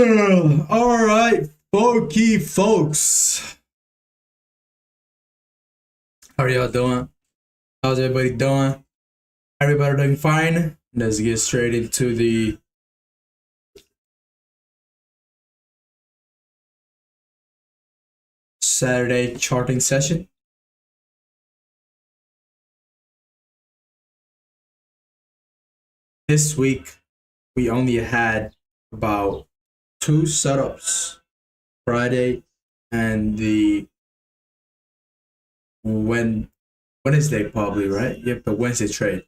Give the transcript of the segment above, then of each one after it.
All right, folky folks. How are y'all doing? How's everybody doing? Everybody doing fine? Let's get straight into the Saturday charting session. This week, we only had about two setups, Friday and the Wednesday, probably, right? Yep, the Wednesday trade.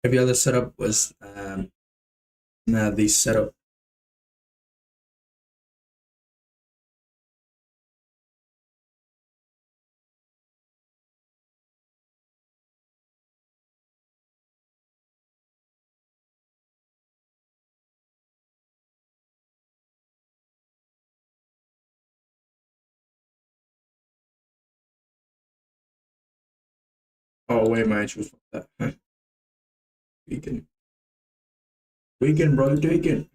Every other setup was the setup. Oh wait, my intro was that. Weekend, weekend, bro, weekend.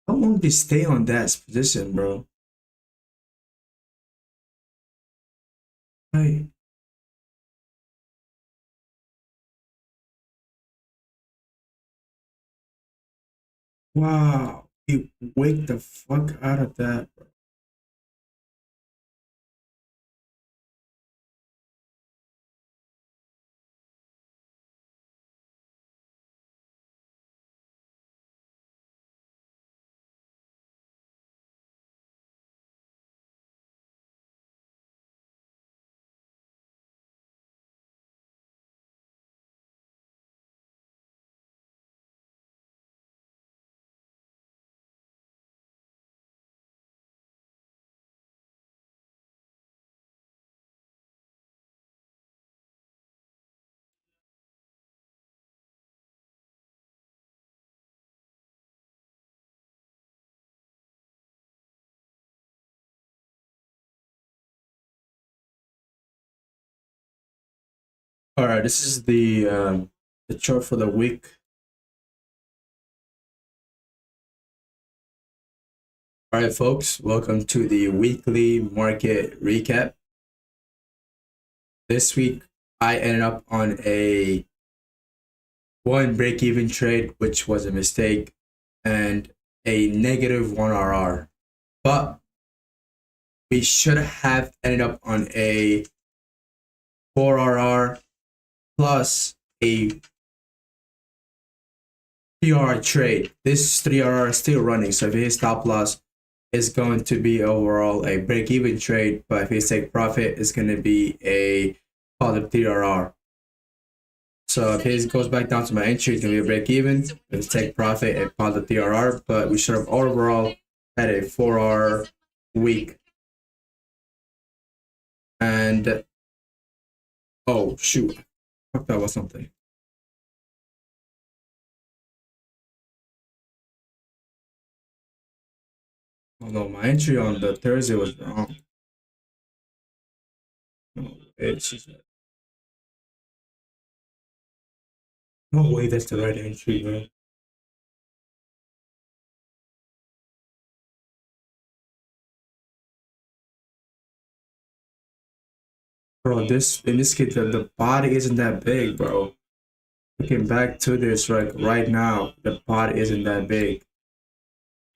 How long did they stay on that position, bro? Hey, wow. You wake the fuck out of that, bro. All right, this is the chart for the week. All right, folks, welcome to the weekly market recap. This week, I ended up on a one break-even trade, which was a mistake, and a negative one RR. But we should have ended up on a 4 RR plus a 3RR trade. This 3RR is still running, so if his stop loss is going to be overall a break-even trade, but if his take profit is going to be a positive 3RR. So if his goes back down to my entry, it's going to be a break-even. If his take profit, a positive 3RR, but we should have overall had a 4R week. And oh shoot, I thought that was something. Oh no, my entry on the Thursday was wrong. No, no way that's the right entry, bro. Bro, this in this case the body isn't that big, bro. Looking back to this right now, the body isn't that big.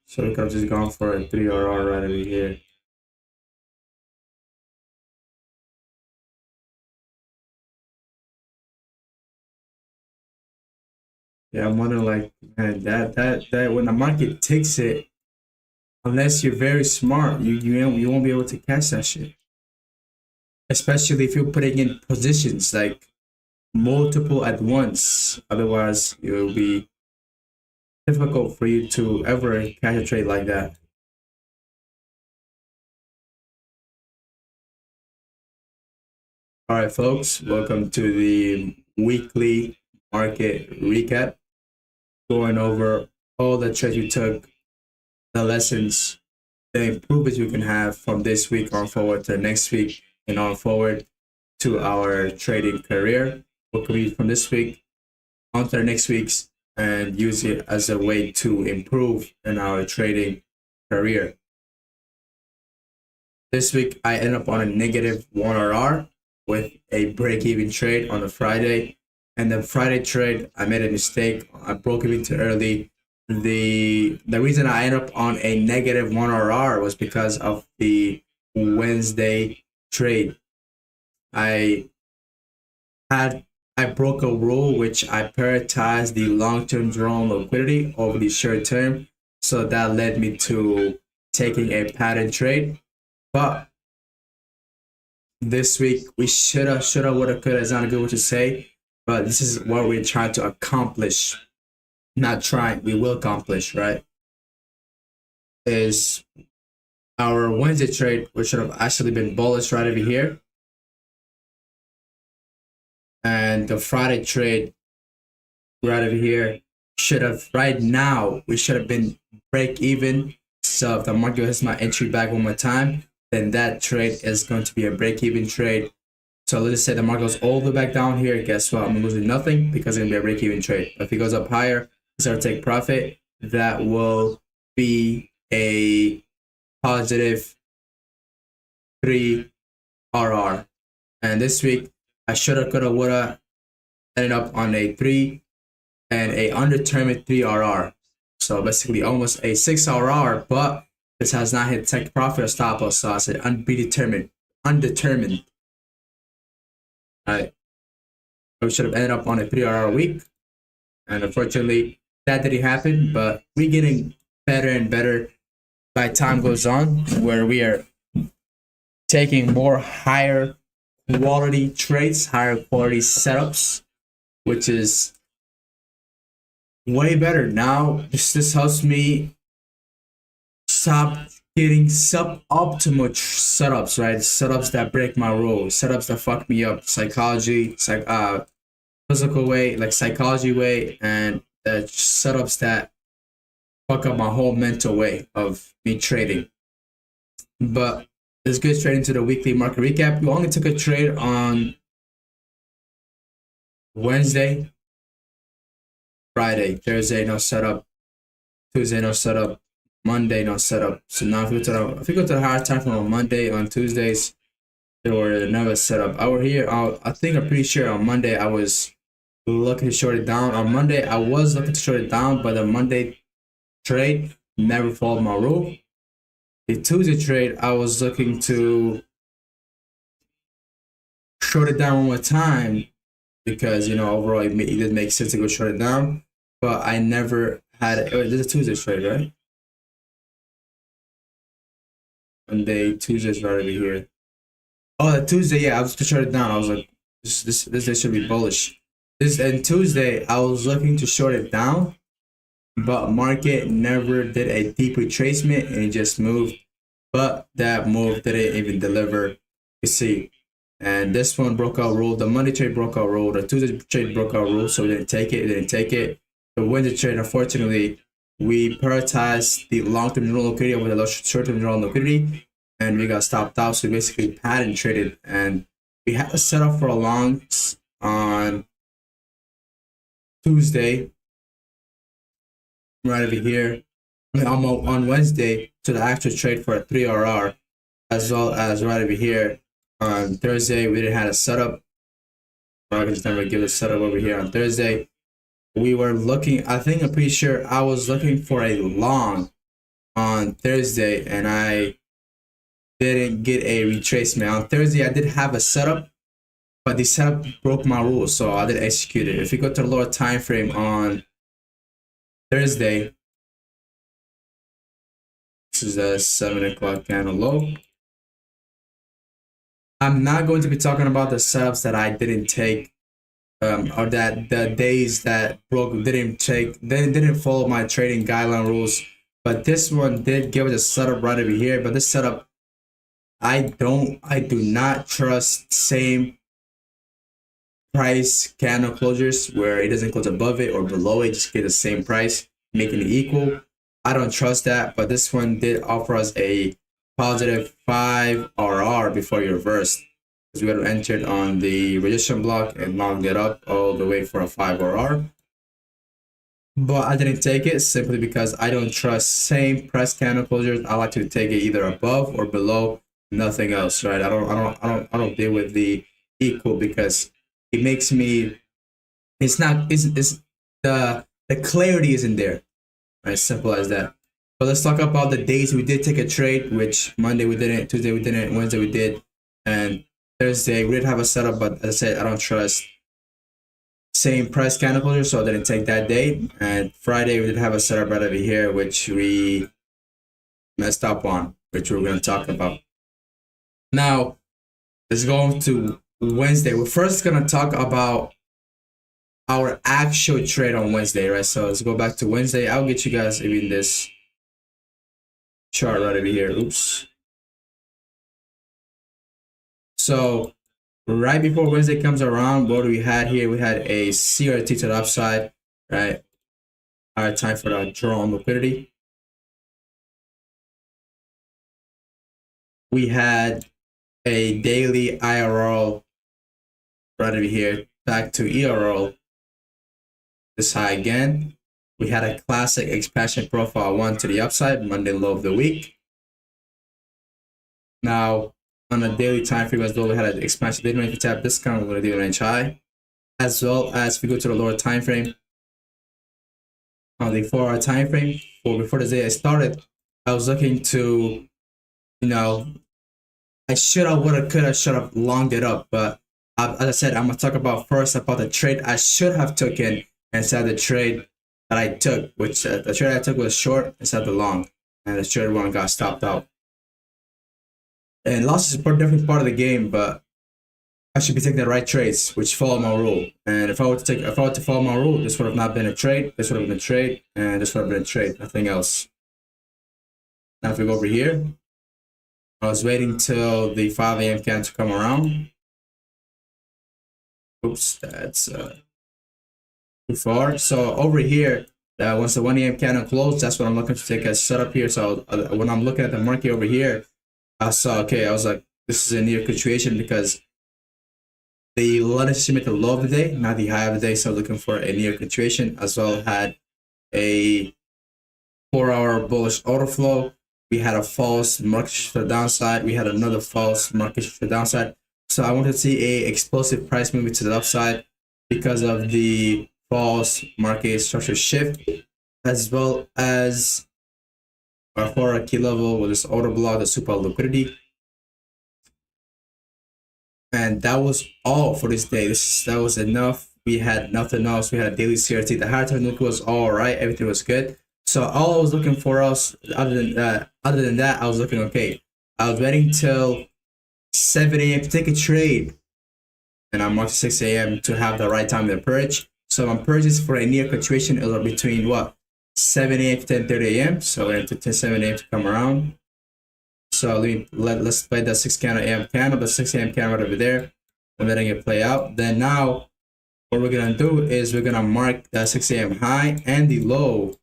So we could have just gone for a 3RR right over here. Yeah, I'm wondering like man, that when the market takes it unless you're very smart, you won't be able to catch that shit. Especially if you're putting in positions like multiple at once. Otherwise, it will be difficult for you to ever catch a trade like that. All right, folks, welcome to the weekly market recap, going over all the trades you took, the lessons, the improvements you can have from this week on forward to next week and on forward to our trading career. What can we from this week on to next week's and use it as a way to improve in our trading career. This week I end up on a negative 1RR with a break-even trade on a Friday. And the Friday trade, I made a mistake. I broke even too early. The reason I ended up on a negative 1RR was because of the Wednesday trade. I broke a rule which I prioritized the long-term drawn liquidity over the short-term. So that led me to taking a pattern trade. But this week we shoulda, woulda, coulda is not a good word to say. But this is what we're trying to accomplish. Not trying, we will accomplish, right? Is our Wednesday trade, which should have actually been bullish right over here. And the Friday trade right over here should have, right now, we should have been break even. So if the market hits my entry back one more time, then that trade is going to be a break even trade. So let's just say the market goes all the way back down here. Guess what? I'm losing nothing because it's going to be a break even trade. But if it goes up higher, start to take profit, that will be a positive 3RR. And this week, I shoulda, coulda, woulda ended up on a 3 and a undetermined 3RR. So basically almost a 6RR, but this has not hit take profit or stop loss. So I said undetermined. All right. We should have ended up on a 3RR week. And unfortunately, that didn't happen, but we're getting better and better by time goes on, where we are taking more higher quality trades, higher quality setups, which is way better. Now, this helps me stop getting suboptimal setups, right? Setups that break my rules, setups that fuck me up, physical way, like psychology way, and the setups that fuck up my whole mental way of me trading. But let's get straight into the weekly market recap. We only took a trade on Wednesday, Friday, Thursday, no setup, Tuesday, no setup, Monday, no setup. So now if we go to the higher time frame on Monday, on Tuesdays, there were never setup. I'm pretty sure on Monday I was looking to short it down. On Monday, I was looking to short it down, but the Monday trade never followed my rule. The Tuesday trade, I was looking to short it down one more time because, overall it didn't make sense to go short it down, but I never had it. This is a Tuesday trade, right? Tuesday's right over here. Oh, the Tuesday, yeah, I was to short it down. I was like, this day should be bullish. And Tuesday, I was looking to short it down, but market never did a deep retracement and it just moved. But that move didn't even deliver. You see, and this one broke out rule. The Monday trade broke out rule. The Tuesday trade broke out rule, so we didn't take it. The Wednesday trade, unfortunately, we prioritized the long-term drawn liquidity over the short-term drawn liquidity, and we got stopped out. So we basically pattern traded, and we had a setup for a long on Tuesday, right over here. On Wednesday to the actual trade for a 3RR, as well as right over here on Thursday. We didn't have a setup. I can just never give a setup over here on Thursday. We were looking, I'm pretty sure I was looking for a long on Thursday and I didn't get a retracement. On Thursday, I did have a setup, but the setup broke my rules, so I didn't execute it. If you go to the lower time frame on Thursday, This is a 7 o'clock candle low. I'm not going to be talking about the setups that I didn't take, or that the days that broke didn't follow my trading guideline rules. But this one did give it a setup right over here. But this setup, I do not trust same price candle closures where it doesn't close above it or below it, just get the same price, making it equal. I don't trust that, but this one did offer us a positive 5 RR before you reversed, because we had entered on the resistance block and logged it up all the way for a 5 RR. But I didn't take it simply because I don't trust same price candle closures. I like to take it either above or below, nothing else, right? I don't deal with the equal because it makes me, it's the clarity isn't there. As simple as that. But let's talk about the days we did take a trade, which Monday we didn't, Tuesday we didn't, Wednesday we did, and Thursday we did have a setup, but as I said, I don't trust same price candle closure, so I didn't take that day. And Friday we did have a setup right over here, which we messed up on, which we're going to talk about. Now, let's go to Wednesday. We're first going to talk about our actual trade on Wednesday, right? So let's go back to Wednesday. I'll get you guys even this chart right over here. Oops. So right before Wednesday comes around, what we had here? We had a CRT to the upside, right? All right, time for the draw on liquidity. We had a daily IRL right over here, back to ERL. This high again. We had a classic expansion profile 1 to the upside, Monday low of the week. Now, on a daily time frame as well, we had an expansion. Didn't know if you tap discount, we're going to do an inch high. As well as if we go to the lower time frame, on the 4 hour time frame, or before the day I started, I was looking to, I should have, would have, could have, should have longed it up. But as I said, I'm going to talk about first about the trade I should have taken instead of the trade that I took, which the trade I took was short instead of the long, and the short one got stopped out. And losses is definitely part of the game, but I should be taking the right trades, which follow my rule. And if I were to follow my rule, this would have not been a trade. This would have been a trade, and this would have been a trade. Nothing else. Now if we go over here, I was waiting till the 5 a.m. candle to come around. Oops, that's too far. So over here, once the 1 a.m. candle closed, that's what I'm looking to take a setup here. So when I'm looking at the market over here, I saw, okay, I was like, this is a near situation because the latest estimate the low of the day, not the high of the day. So looking for a near continuation, as well had a 4 hour bullish order flow. We had a false market to the downside. We had another false market to the downside. So I wanted to see a explosive price movement to the upside because of the false market structure shift, as well as our 4 hour key level with this order block, the super liquidity. And that was all for this day. That was enough. We had nothing else. We had a daily CRT. The higher time was all right. Everything was good. So all I was looking for else, other than that, I was looking okay. I was waiting till 7 a.m. to take a trade, and I'm marked 6 a.m. to have the right time to purge. So I'm purchase for a near continuation between what 7 a.m. to 10:30 a.m. So we're into 7 a.m. to come around. So let's play the 6 a.m. candle, the 6 a.m. candle right over there. I'm letting it play out. Then now, what we're gonna do is we're gonna mark the 6 a.m. high and the low.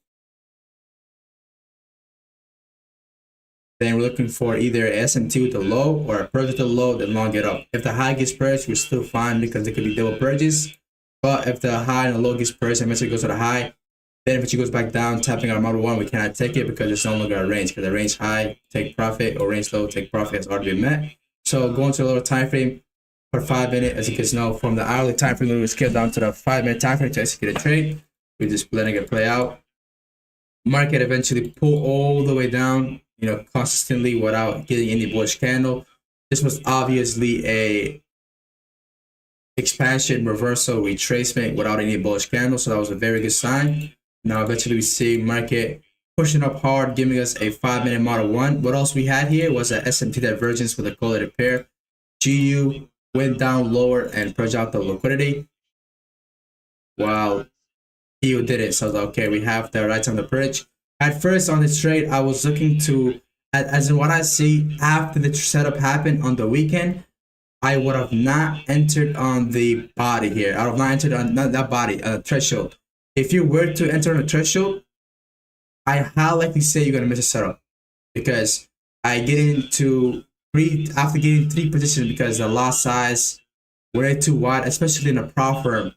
Then we're looking for either SMT with the low or a purge with the low, then long it up. If the high gets purged, we're still fine because it could be double purges. But if the high and the low gets purged and eventually goes to the high, then if it goes back down, tapping our model 1, we cannot take it because it's no longer a range. Because the range high, take profit, or range low, take profit has already been met. So going to a lower time frame for 5 minutes, as you can know, from the hourly time frame, we scale down to the 5 minute time frame to execute a trade. We're just letting it play out. Market eventually pull all the way down, consistently without getting any bullish candle. This was obviously a expansion, reversal, retracement without any bullish candle. So that was a very good sign. Now eventually we see market pushing up hard, giving us a 5-minute model one. What else we had here was an SMT divergence with a correlated pair. GU went down lower and purged out the liquidity, while EU didn't. So I was like, okay, we have the right time to purge. At first on this trade, I was looking to, as in what I see after the setup happened on the weekend, I would have not entered on the body here. I would have not entered on not that body, threshold. If you were to enter on a threshold, I highly likely say you're gonna miss a setup, because I get into after getting three positions because the lot size were too wide, especially in a prop firm,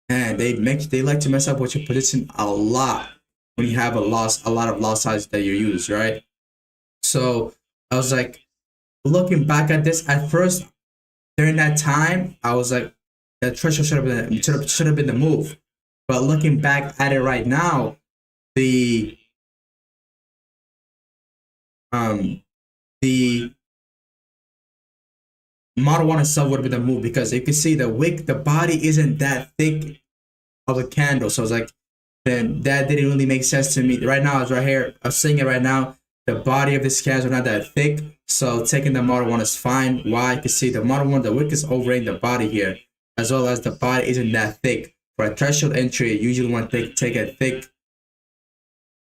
and they like to mess up with your position a lot when you have a lot of lot size that you use, right? So I was like, looking back at this, at first during that time, I was like, the threshold should have been the move. But looking back at it right now, the the Model 1 itself would have been the move, because you can see the wick, the body isn't that thick of a candle. So it's like, then that didn't really make sense to me. Right now, it's right here. I'm seeing it right now. The body of this candle is not that thick. So taking the Model 1 is fine. Why? You can see the Model 1, the wick is overrating the body here, as well as the body isn't that thick. For a threshold entry, you usually want to take a thick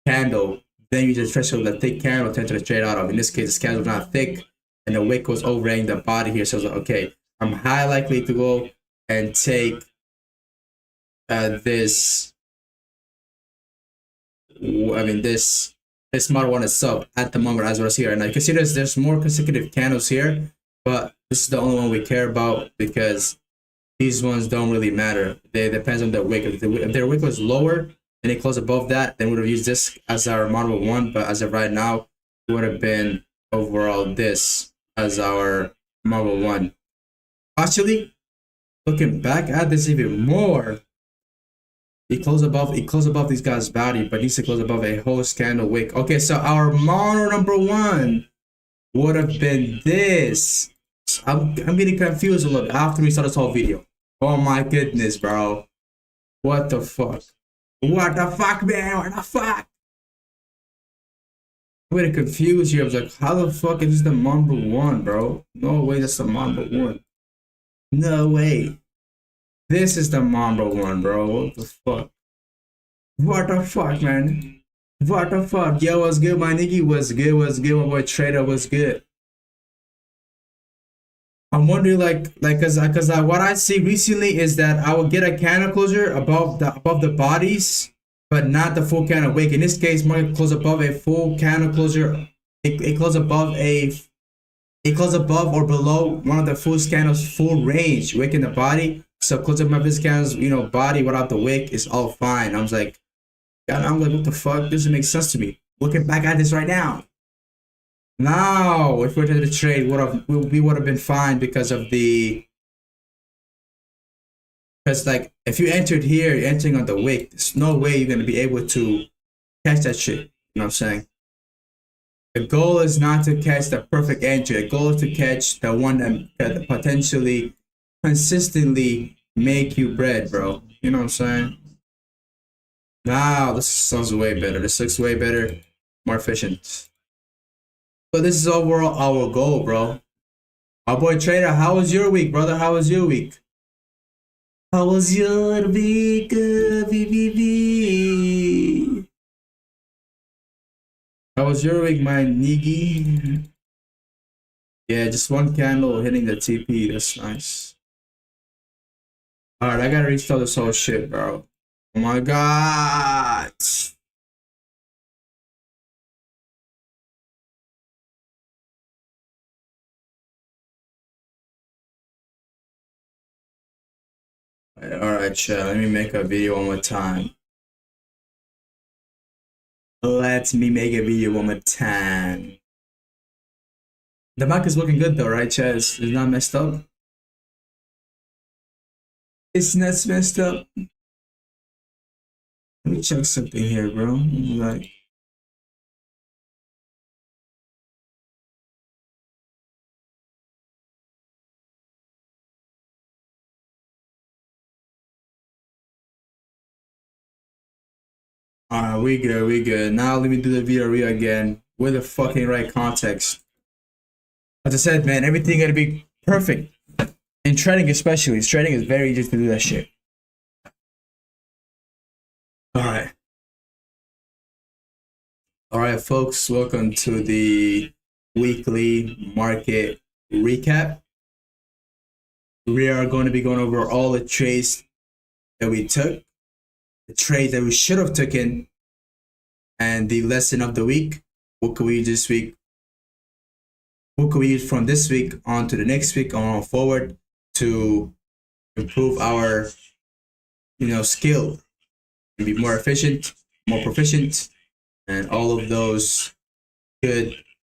candle, then you just threshold the thick candle to enter the trade out of. In this case, this candle is not thick, and the wick was overrating the body here. So I was like, okay, I'm high likely to go and take this Model 1 itself at the moment as well as here. And I can see there's more consecutive candles here, but this is the only one we care about because these ones don't really matter. They depends on the wick. If their wick was lower and it closed above that, then we would have used this as our Model 1. But as of right now, it would have been overall this as our Model 1. Actually, looking back at this even more, it closed above these guys' body, but needs to close above a whole candle wick. Okay, so our model number 1 would have been this. I'm getting confused a little bit after we saw this whole video. Oh my goodness, bro. What the fuck? What the fuck, man? What the fuck? I'm getting confused here. I was like, how the fuck is this the number 1, bro? No way, that's the number 1. No way. This is the number 1, bro. What the fuck? What the fuck, man? What the fuck? Yo, what's good, my nigga? What's good? What's good? My boy Trader, what's good? I'm wondering, cause what I see recently is that I will get a candle closure above the bodies, but not the full candle wick. In this case, market close above a full candle closure. It close above or below one of the full candles full range wick in the body. So close above this candle's body without the wick is all fine. I was like, God, I'm like, what the fuck? This doesn't make sense to me. Looking back at this right now. Now, if we were to the trade, we would have been fine because like if you entered here, you're entering on the wick. There's no way you're gonna be able to catch that shit. You know what I'm saying? The goal is not to catch the perfect entry. The goal is to catch the one that potentially consistently make you bread, bro. You know what I'm saying? Now this sounds way better. This looks way better, more efficient. But this is overall our goal, bro. My boy Trader, how was your week, brother? How was your week? How was your week, VVV? How was your week, my nigga? Yeah, just one candle hitting the TP. That's nice. Alright, I gotta restart this whole shit, bro. Oh my god. Alright, chat. Let me make a video one more time. Let me make a video one more time. The mic is looking good though, right, chat? It's not messed up. It's not messed up. Let me check something here, bro. Like, Alright, we good, we good. Now let me do the VRE again with the fucking right context. As I said, man, everything gotta be perfect. In trading especially. Trading is very easy to do that shit. Alright. Alright, folks, welcome to the weekly market recap. We are going to be going over all the trades that we took, the trades that we should have taken, and the lesson of the week. What could we use this week? What could we use from this week on to the next week on forward to improve our, skill and be more efficient, more proficient, and all of those good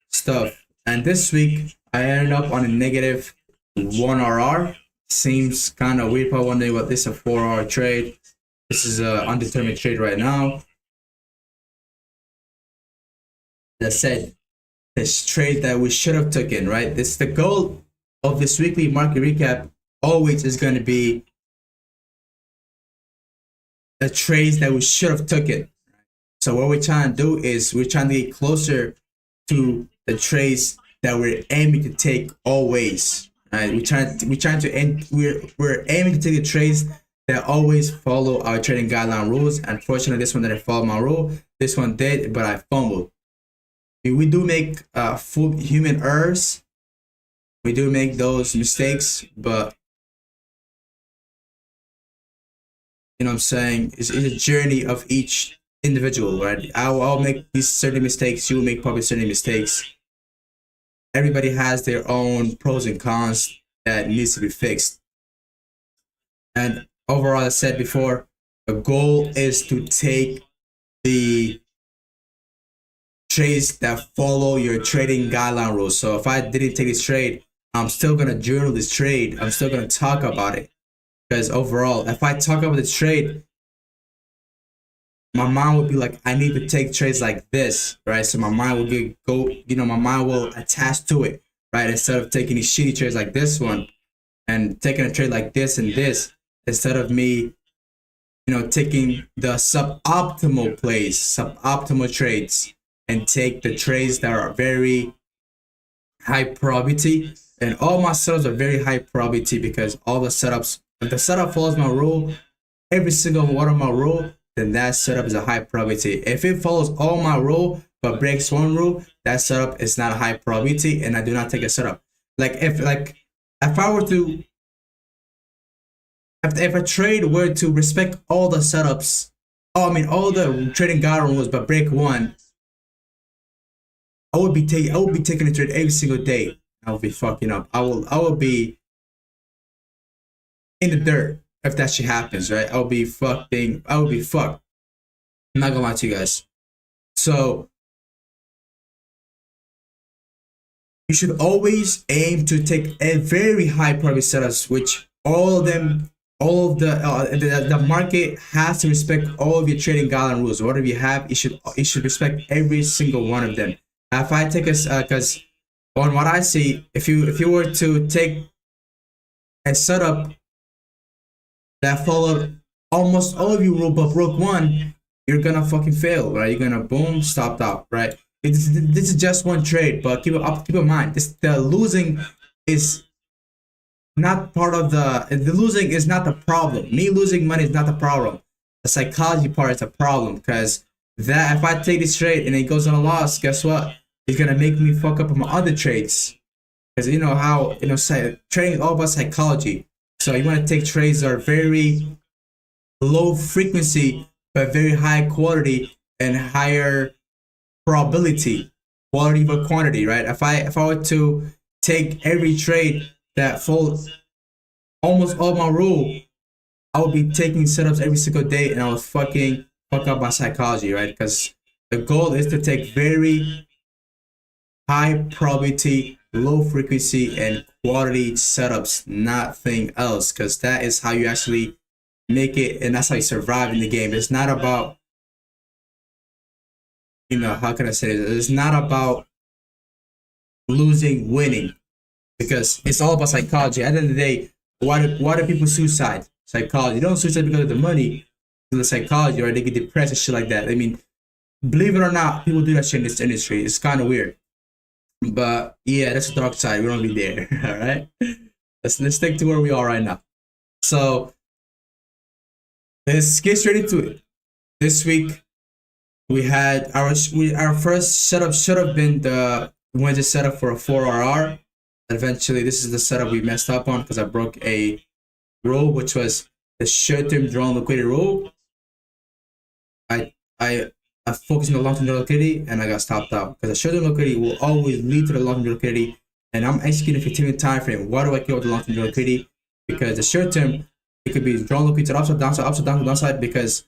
stuff. And this week I ended up on a negative 1 RR. Seems kind of weird. Probably wondering what this is, a 4 hour trade. This is an undetermined trade right now. As I said, this trade that we should have taken, right? This the goal of this weekly market recap always is going to be the trades that we should have taken. So what we're trying to do is we're trying to get closer to the trades that we're aiming to take always. Right? We're aiming to take the trades that always follow our trading guideline rules. Unfortunately, this one didn't follow my rule. This one did, but I fumbled. We do make full human errors. We do make those mistakes, but you know what I'm saying? It's a journey of each individual, right? I'll make these certain mistakes. You will make probably certain mistakes. Everybody has their own pros and cons that needs to be fixed. And overall, as I said before, the goal is to take the trades that follow your trading guideline rules. So if I didn't take this trade, I'm still gonna journal this trade. I'm still gonna talk about it. Because overall, if I talk about this trade, my mind would be like, I need to take trades like this, right? So my mind will my mind will attach to it, right? Instead of taking these shitty trades like this one and taking a trade like this and this, instead of me, taking the suboptimal plays, suboptimal trades, and take the trades that are very high probability. And all my setups are very high probability because all the setups, if the setup follows my rule, every single one of my rule, then that setup is a high probability. If it follows all my rule but breaks one rule, that setup is not a high probability, and I do not take a setup. If I were to, if a trade were to respect all the setups, all the trading guide rules but break one, I would be taking a trade every single day. I would be fucking up. I will be in the dirt if that shit happens, right? I would be fucked. I'm not gonna lie to you guys. So you should always aim to take a very high probability setups, which all of the market has to respect all of your trading guideline rules. Whatever you have, it should respect every single one of them. If I take because on what I see, if you were to take a setup that followed almost all of your rule but broke one, you're gonna fucking fail, right? You're gonna boom, stopped out, right? This is just one trade, but keep in mind, the losing is not part of the losing is not the problem. Me losing money is not the problem. The psychology part is the problem, because that if I take this trade and it goes on a loss, guess what? It's gonna make me fuck up on my other trades. Because you know how trading is all about psychology. So you want to take trades that are very low frequency but very high quality and higher probability, quality over quantity, right? If I were to take every trade that follows almost all my rule, I would be taking setups every single day, and I would fucking fuck up my psychology, right? Because the goal is to take very high probability, low frequency, and quality setups, nothing else. Because that is how you actually make it, and that's how you survive in the game. It's not about, how can I say this? It's not about losing, winning, because it's all about psychology. At the end of the day, why do people suicide? Psychology. You don't suicide because of the money. the psychology, or they get depressed and shit like that. I mean, believe it or not, people do that shit in this industry. It's kind of weird. But yeah, that's the dark side. We don't be there. All right. Let's stick to where we are right now. So let's get straight into it. This week we had our first setup should have been the Wednesday setup for a 4RR. Eventually, this is the setup we messed up on because I broke a rule, which was the short-term drawn liquidity rule. I focused on the long-term liquidity and I got stopped out because the short-term liquidity will always lead to the long-term liquidity. And I'm executing a 15-minute time frame. Why do I care about the long-term liquidity? Because the short-term, it could be drawn liquidity to the upside, downside, downside, because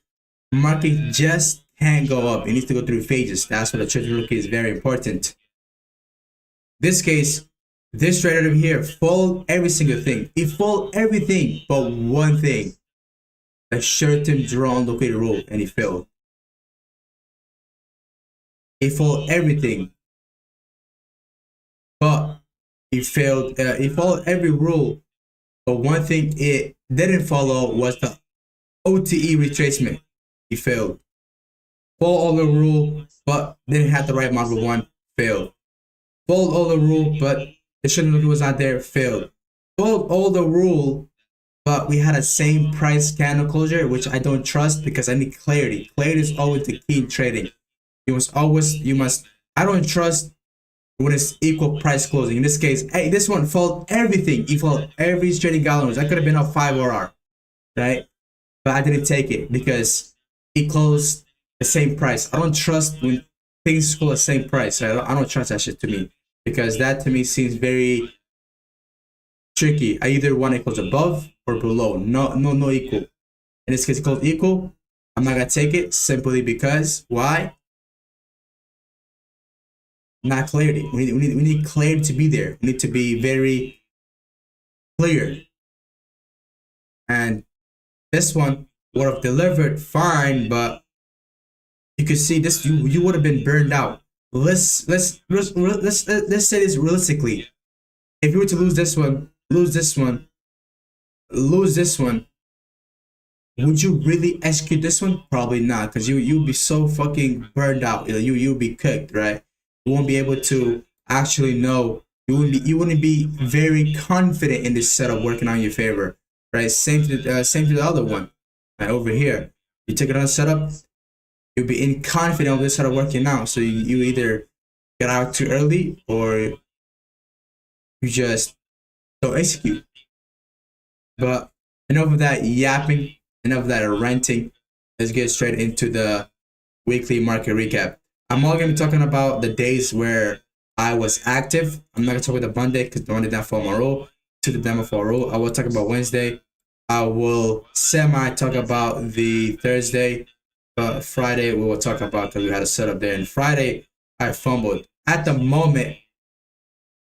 market just can't go up. It needs to go through phases. That's why the short-term liquidity is very important. This case, this trade over here followed every single thing. It followed everything but one thing. The short-term drawn liquidity rule, and it failed. It followed everything, but it failed. It followed every rule, but one thing it didn't follow was the OTE retracement. It failed. Followed all the rule, but didn't have the right market one. Failed. Followed all the rule, but the short liquidity was not there. Failed. Followed all the rule, but we had a same price candle closure, which I don't trust because I need clarity. Clarity is always the key in trading. I don't trust when it's equal price closing. In this case, hey, this one followed everything. It followed every trading guidelines. I could have been up 5RR, right? But I didn't take it because it closed the same price. I don't trust when things close the same price. I don't trust that shit to me because that to me seems very tricky. I either want it close above or below. No equal. In this case, it closed equal. I'm not gonna take it simply because why? Not clarity. We need clarity to be there. We need to be very clear. And this one would have delivered fine, but you could see this. You would have been burned out. Let's say this realistically. If you were to lose this one, would you really execute this one? Probably not, because you'll be so fucking burned out. You'll be cooked, right? You won't be able to actually know. You wouldn't be very confident in this setup working on your favor, right? Same to the other one, right over here. You take another setup, you'll be inconfident of this setup working out. So you either get out too early or you just don't execute. But enough of that yapping, enough of that ranting. Let's get straight into the weekly market recap. I'm all going to be talking about the days where I was active. I'm not going to talk about the Monday because the Monday didn't follow my rule. To the demo for a rule. I will talk about Wednesday. I will talk about the Thursday. But Friday we will talk about because we had a setup there. And Friday I fumbled. At the moment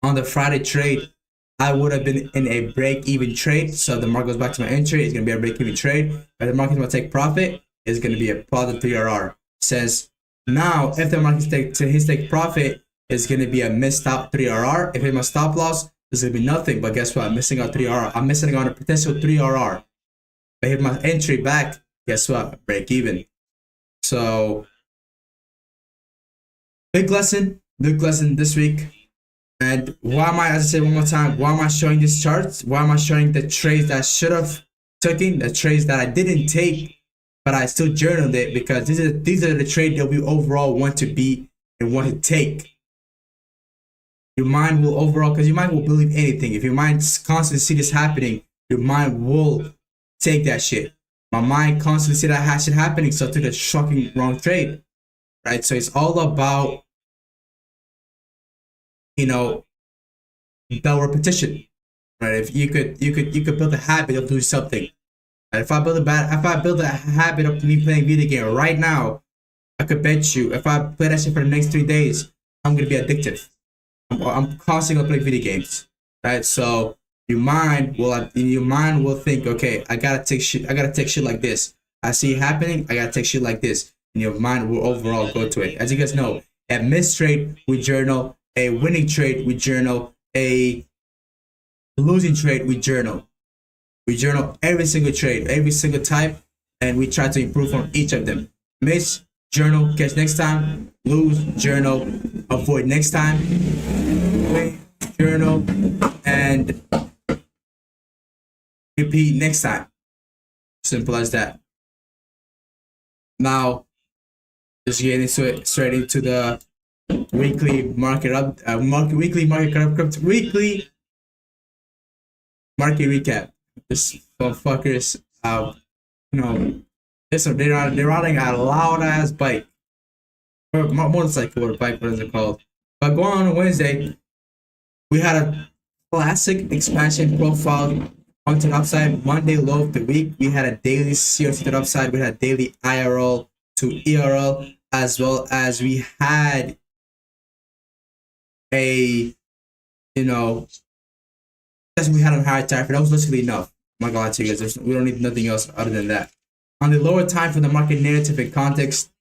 on the Friday trade, I would have been in a break-even trade. So if the market goes back to my entry, it's going to be a break-even trade. If the market's going to take profit, it's going to be a positive 3RR. Since now, if the market take profit, it's going to be a missed out 3RR. If it's my stop loss, there's going to be nothing. But guess what? I'm missing out 3RR. I'm missing out a potential 3RR. If I hit my entry back, guess what? Break even. So, big lesson this week. And why am I, as I say one more time, why am I showing these charts? Why am I showing the trades that I should have taken, the trades that I didn't take, but I still journaled it? Because these are the trades that we overall want to be and want to take. Your mind will overall, because your mind will believe anything. If your mind constantly see this happening, your mind will take that shit. My mind constantly see that shit happening, so I took a shocking wrong trade, right? So it's all about, the repetition, right? If you could build a habit of doing something. And if I build a habit of me playing video game right now, I could bet you if I play that shit for the next 3 days, I'm gonna be addictive. I'm constantly gonna play video games, right? So your mind will think, okay, I gotta take shit like this. I see it happening, I gotta take shit like this, and your mind will overall go to it. As you guys know, at missed trade we journal, a winning trade we journal, a losing trade we journal. We journal every single trade, every single type, and we try to improve on each of them. Miss, journal, catch next time. Lose, journal, avoid next time. Win, journal, and repeat next time. Simple as that. Now, just getting straight into the weekly market market recap. This motherfuckers, they're riding a loud ass bike or motorcycle or bike, what is it called? But going on Wednesday, we had a classic expansion profile onto the upside. Monday low of the week, we had a daily CRT to the upside. We had a daily IRL to ERL, as well as we had a, that's we had on higher tariff. That was literally enough. I'm not gonna lie to you guys. We don't need nothing else other than that. On the lower time for the market narrative and context,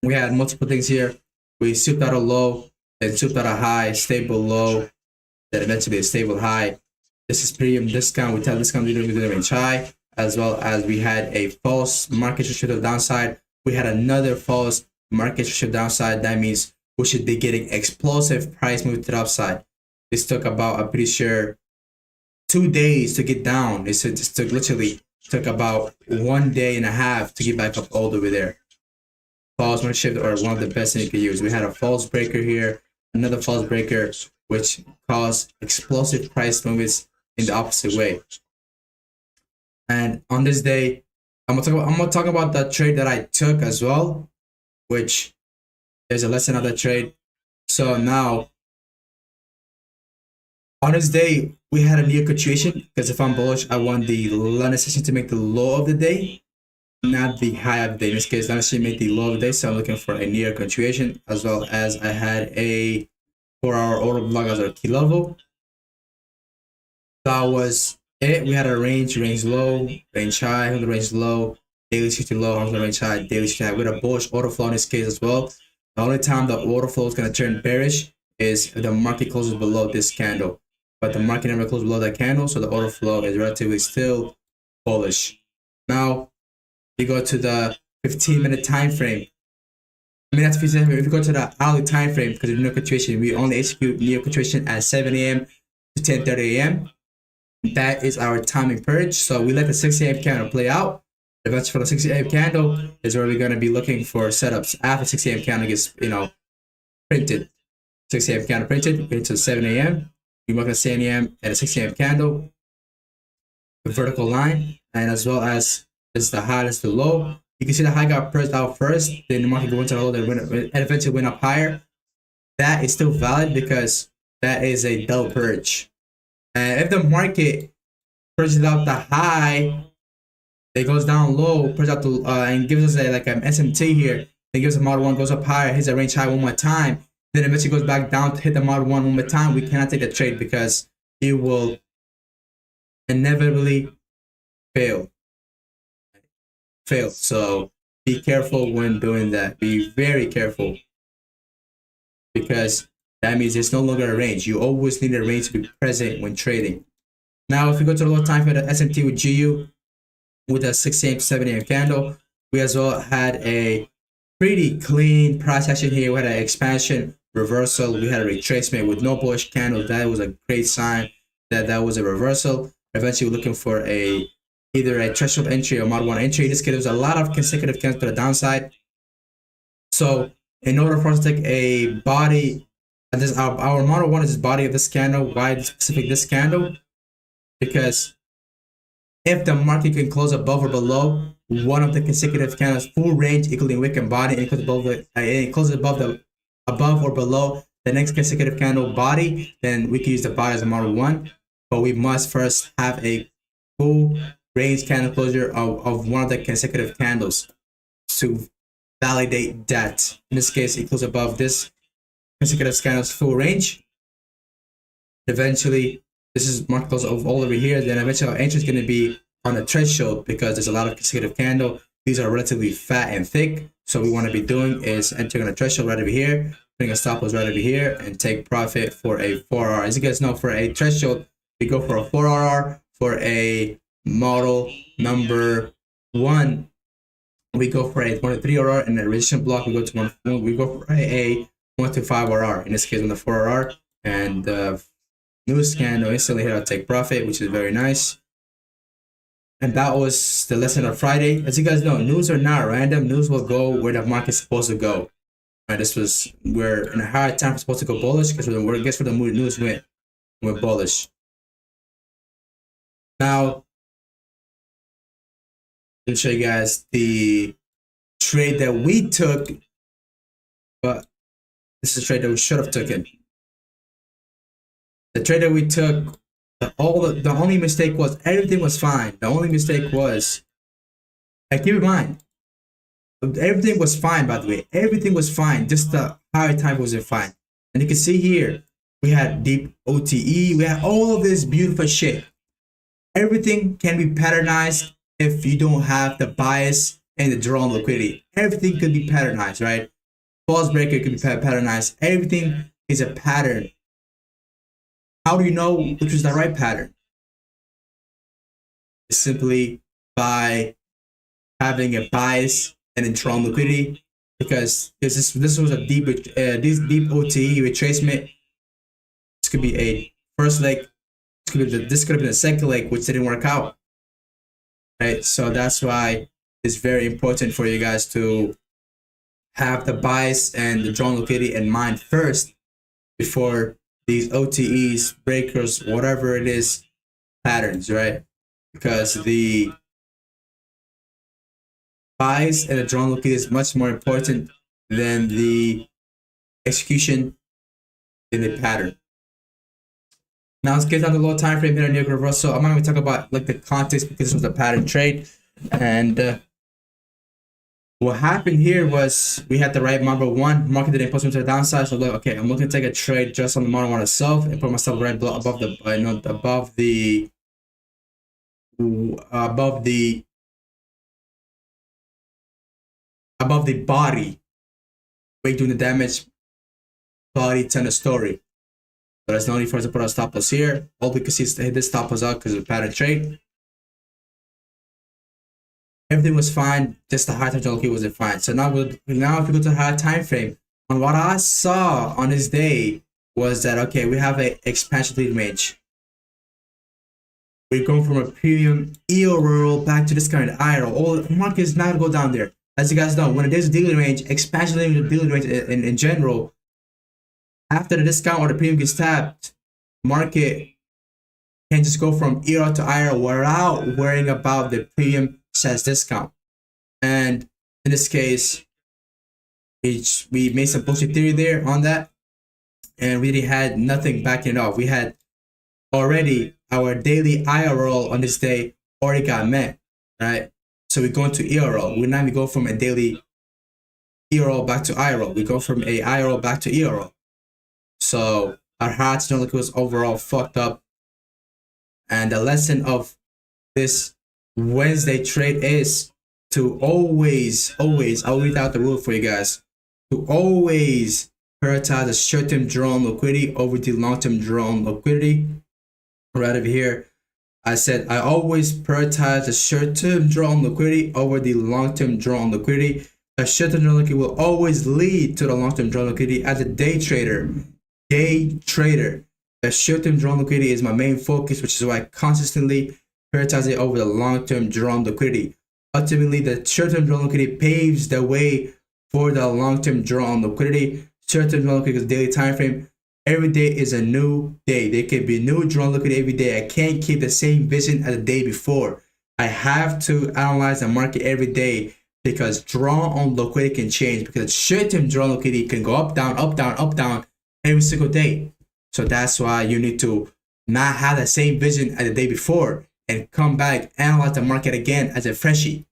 we had multiple things here. We souped out a low, then souped out a high, stable low, then eventually a stable high. This is premium discount. We tell discount leader we did a range high, as well as we had a false market shift downside. We had another false market shift downside. That means we should be getting explosive price move to the upside. This took about, I'm pretty sure, 2 days to get down. This took about 1 day and a half to get back up all the way there. False market shift are one of the best things you can use. We had a false breaker here, another false breaker, which caused explosive price movements in the opposite way. And on this day, I'm gonna talk about the trade that I took as well, which there's a lesson of that trade. So now, on this day, we had a near continuation because if I'm bullish, I want the London session to make the low of the day, not the high of the day. In this case, London session made the low of the day, so I'm looking for a near continuation, as well as I had a 4-hour order block as our key level. That was it. We had a range low, range high, range low, daily shifting low, range high, daily shifting high. We had a bullish order flow in this case as well. The only time the order flow is going to turn bearish is if the market closes below this candle. But the market never closed below that candle, so the order flow is relatively still bullish. Now, you go to the 15-minute time frame. I mean, that's 15 minutes. If you go to the hourly time frame, because of near continuation, we only execute near continuation at 7 a.m. to 10:30 a.m. That is our timing purge. So we let the 6 a.m. candle play out. Eventually, for the 6 a.m. candle is where we're going to be looking for setups after 6 a.m. candle gets, printed. 6 a.m. candle printed, we get to 7 a.m. We work at 7 a.m. at a 6 a.m. candle, the vertical line, and as well as this is the high, this is the low. You can see the high got purged out first, then the market went to the low, then eventually went up higher. That is still valid because that is a double purge. And if the market purges out the high, it goes down low, purges out the and gives us like an SMT here. Then gives a model 1, goes up higher, hits a range high one more time. Then eventually goes back down to hit the model 1 more time. We cannot take the trade because it will inevitably fail. So be careful when doing that. Be very careful because that means it's no longer a range. You always need a range to be present when trading. Now, if you go to the low time for the SMT with GU with a 6 a.m. to 7 a.m. candle, we as well had a pretty clean price action here. We had an expansion reversal. We had a retracement with no bullish candle. That was a great sign that that was a reversal. Eventually, we're looking for either a threshold entry or model 1 entry. In this case, there was a lot of consecutive candles to the downside. So in order for us to take a body, this our model 1 is this body of this candle. Why specific this candle? Because if the market can close above or below one of the consecutive candles, full range equaling wick and body, and it closes above or below the next consecutive candle body, then we can use the body as a model 1. But we must first have a full range candle closure of one of the consecutive candles to validate that. In this case, it goes above this consecutive candle's full range. Eventually, this is market close of all over here. Then eventually our entry is going to be on the threshold because there's a lot of consecutive candle. These are relatively fat and thick. So what we want to be doing is entering a threshold right over here, putting a stop loss right over here, and take profit for a 4R. As you guys know, for a threshold, we go for a 4R. For a model number 1, we go for a 1 to 3 RR, and the resistance block we go to we go for a 1 to 5 RR. In this case, on the 4 RR, and the news scan instantly hit our take profit, which is very nice. And that was the lesson of Friday. As you guys know, news are not random. News will go where the market's supposed to go. Right, we're in a hard time supposed to go bullish because guess where the news went bullish. Now, let me show you guys the trade that we took, but this is a trade that we should have taken. The trade that we took, the only mistake was everything was fine. The only mistake was, and keep in mind, everything was fine, by the way. Everything was fine. Just the higher time wasn't fine. And you can see here, we had deep OTE. We had all of this beautiful shit. Everything can be patternized if you don't have the bias and the draw on liquidity. Everything could be patternized, right? False breaker could be patternized. Everything is a pattern. How do you know which is the right pattern? It's simply by having a bias and then draw on liquidity, because this was a deep OTE retracement. This could be a first leg. This could have been a second leg, which didn't work out. Right, so that's why it's very important for you guys to have the bias and the drawn liquidity in mind first before these OTEs, breakers, whatever it is, patterns, right? Because the bias and the drawn liquidity is much more important than the execution in the pattern. Now let's get down to the low time frame here on Negro Russell. I'm not going to talk about like the context because this was a pattern trade, and what happened here was we had the right number one market didn't push me to the downside. So look, okay, I'm looking to take a trade just on the model one itself and put myself right above the body, weight doing the damage, body telling the story. So there's no need for us to put our stop loss here. All we can see is to hit this stop loss out because of the pattern trade. Everything was fine, just the high time frame wasn't fine. So now if you go to the high time frame, on what I saw on this day was that okay, we have an expansion lead range. We're going from a premium EOR back to discounted IRL. All the market is not gonna go down there. As you guys know, when there's a daily range, expansion lead range in general, after the discount or the premium gets tapped, market can just go from EOR to IRL without worrying about the premium says discount. And in this case, we made some bullshit theory there on that, and we really had nothing backing it off. We had already our daily IRL on this day already got met, right? So we go into ERL. We now go from a daily ERL back to IRL. We go from a IRL back to ERL. So our hearts don't look was overall fucked up. And the lesson of this Wednesday trade is to always, I'll read out the rule for you guys, to always prioritize the short-term drawn liquidity over the long-term drawn liquidity. Right over here, I said I always prioritize the short-term drawn liquidity over the long-term drawn liquidity. A short-term drawn liquidity will always lead to the long-term drawn liquidity. As a day trader, the short-term drawn liquidity is my main focus, which is why I consistently prioritize it over the long-term drawn liquidity. Ultimately, the short-term drawn liquidity paves the way for the long-term drawn liquidity. Short-term drawn liquidity is daily time frame. Every day is a new day. There can be new drawn liquidity every day. I can't keep the same vision as the day before. I have to analyze the market every day because drawn on liquidity can change, because short-term drawn liquidity can go up, down, up, down, up, down every single day. So that's why you need to not have the same vision as the day before and come back, analyze the market again as a freshie.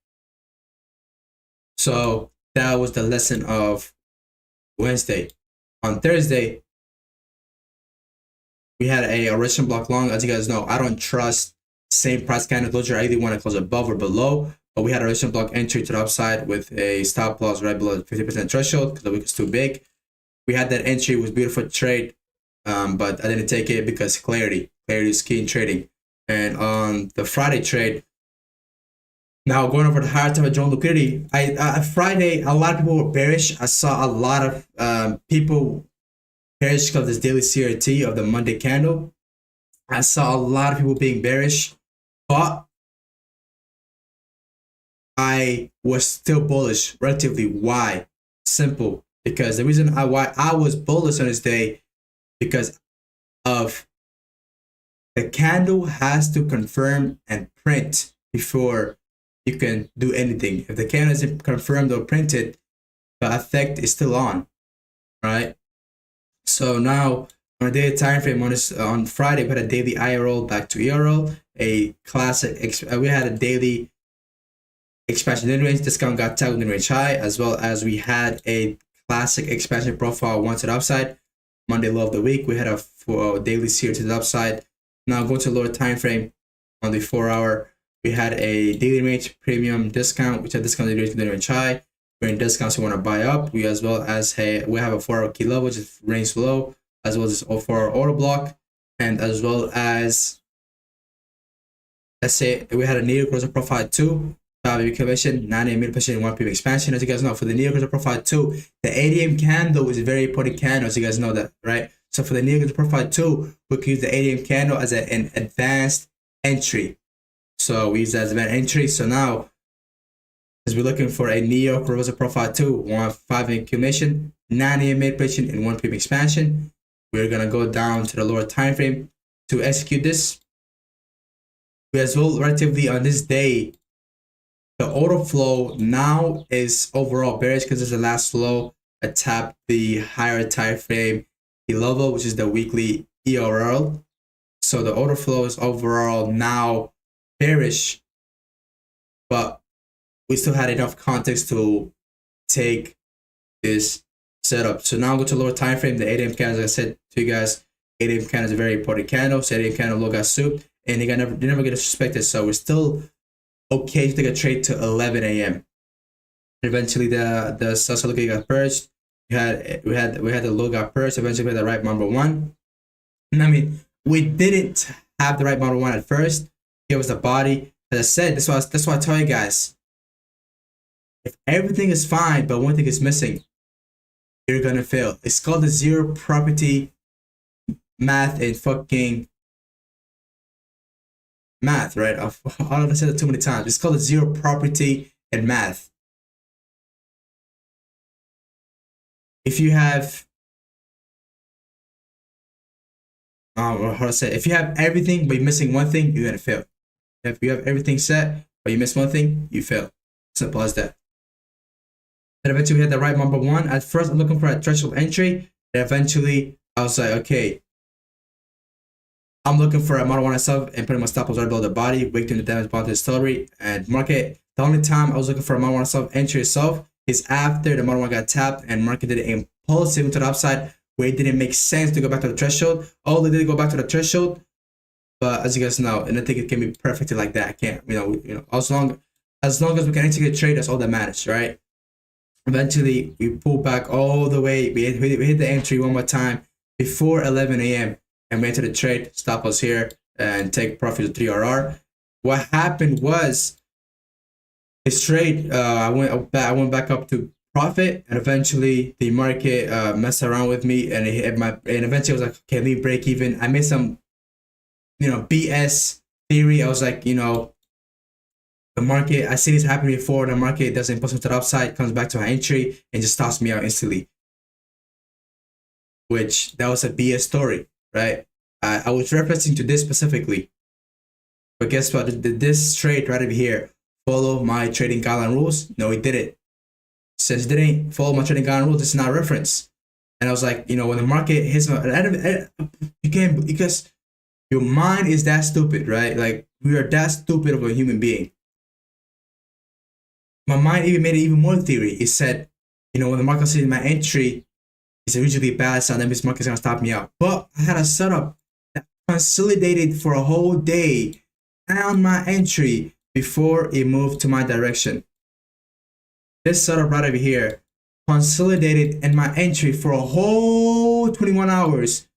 So that was the lesson of Wednesday. On Thursday, we had a original block long. As you guys know, I don't trust same price candle closure. I either want to close above or below. But we had a original block entry to the upside with a stop loss right below the 50% threshold because the wick is too big. We had that entry, it was beautiful trade, but I didn't take it because clarity is key in trading. And on the Friday trade, Now going over the higher time of joint liquidity, Friday a lot of people were bearish. I saw a lot of people bearish because of this daily CRT of the Monday candle. I saw a lot of people being bearish, but I was still bullish relatively. Why? Simple. Because the reason why I was bullish on this day, because of the candle has to confirm and print before you can do anything. If the candle isn't confirmed or printed, the effect is still on, right? So now on a daily time frame, on Friday, we had a daily IRL back to ERL, a classic. We had a daily expansion in range discount got tagged in range high, as well as we had a classic expansion profile one to the upside. Monday low of the week, we had a daily sear to the upside. Now going to lower time frame on the 4-hour, we had a daily range premium discount, which had discounted range to range high. We're in discounts we want to buy up. We as well as we have a 4-hour key level, which is range low, as well as a 4-hour order block, and as well as, let's say we had a Neo Grocer Profile 2, 5 commission, 9 mid position, 1 PM expansion. As you guys know, for the Neo Grocer Profile 2, the 8 AM candle is a very important candle, as you guys know that, right? So for the Neo Grocer Profile 2, we can use the 8 AM candle as an advanced entry. So we use that as an entry. So now, as we're looking for a Neo Grocer Profile 2, 5 AM commission, 9 AM mid position, and 1 PM expansion, we're gonna go down to the lower time frame to execute this. We as well, relatively on this day, the order flow now is overall bearish because it's the last low. I tapped the higher time frame level, which is the weekly ERL. So the order flow is overall now bearish, but we still had enough context to take this setup. So now go to lower time frame, the 8 AM candle. As I said to you guys, 8 AM candle is a very important candle. So 8 AM candle low got souped, and you never get suspected. So we're still okay to take a trade to 11 AM. Eventually the Sasa got purged. We had the low got purged. Eventually we had the right number one. And I mean, we didn't have the right number one at first. It was the body. As I said, that's why I tell you guys, if everything is fine but one thing is missing, you're gonna fail. It's called the zero property math in fucking math, right? I've said it too many times. It's called the zero property in math. If you have, how to say, if you have everything but you're missing one thing, you're gonna fail. If you have everything set but you miss one thing, you fail. Simple as that. And eventually we had the right number one. At first, I'm looking for a threshold entry. And eventually, I was like, okay, I'm looking for a model one itself and putting my stop loss right below the body, waiting the damage bond to the story and market. The only time I was looking for a model one itself entry itself is after the model one got tapped and market did an impulsive to the upside where it didn't make sense to go back to the threshold. Oh, they did go back to the threshold, but as you guys know, and I think it can be perfectly like that. I can't, as long as we can execute a trade, that's all that matters, right? Eventually, we pull back all the way. We hit the entry one more time before 11 AM. And we enter the trade, stop us here, and take profit to 3RR. What happened was this trade, I went back up to profit, and eventually the market messed around with me, and eventually I was like, okay, let me break even. I made some, BS theory. I was like, the market, I see this happen before. The market does impulse to the upside, comes back to my entry, and just stops me out instantly. Which that was a BS story. Right, I was referencing to this specifically, but guess what? Did this trade right over here follow my trading guideline rules? No, it didn't. Since it didn't follow my trading guideline rules, this is not a reference. And I was like, when the market hits, you can't, because your mind is that stupid, right? Like, we are that stupid of a human being. My mind even made it even more theory. It said, when the market sees my entry, it's usually bad, so then this market's gonna stop me out. But I had a setup that consolidated for a whole day down my entry before it moved to my direction. This setup right over here consolidated in my entry for a whole 21 hours.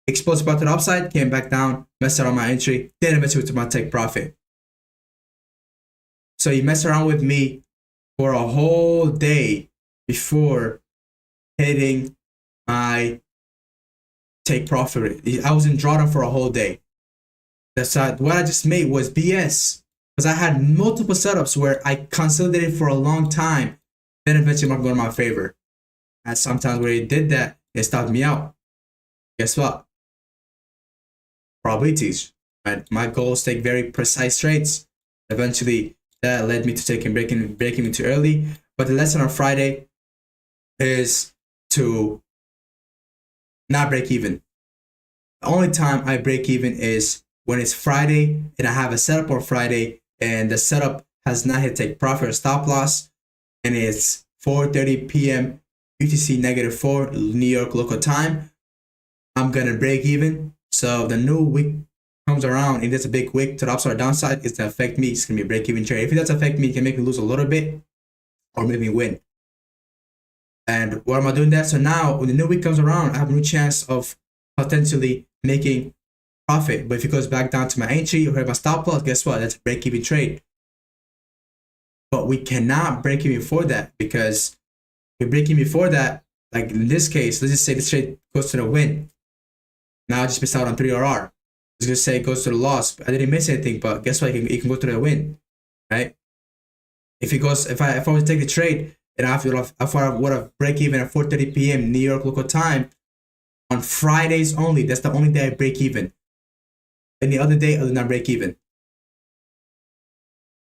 Exploded back to the upside, came back down, messed around my entry, then eventually to my take profit. So he messed around with me for a whole day before hitting my take profit. I was in drawdown for a whole day. That's what I just made was BS, because I had multiple setups where I consolidated for a long time, then eventually market go in my favor. And sometimes when it did that, it stopped me out. Guess what? Probabilities. Right? My goal is to take very precise trades. Eventually, that led me to taking breaking too early. But the lesson on Friday is to not break even. The only time I break even is when it's Friday and I have a setup on Friday and the setup has not hit take profit or stop loss, and it's 4:30 p.m. UTC -4 New York local time. I'm gonna break even. So the new week comes around and there's a big wick to the upside or downside, it's gonna affect me. It's gonna be a break even trade. If it does affect me, it can make me lose a little bit or make me win. And what am I doing that? So now when the new week comes around, I have a new chance of potentially making profit. But if it goes back down to my entry or my stop loss, guess what? That's a break even trade. But we cannot break even before that, because if we break even before that, like in this case, let's just say this trade goes to the win. Now I just missed out on 3RR. It's gonna say it goes to the loss. I didn't miss anything, but guess what? It can go to the win, right? If it goes, if I was to take the trade and I would have break even at 4:30 p.m. New York local time on Fridays only. That's the only day I break even. Any other day I do not break even.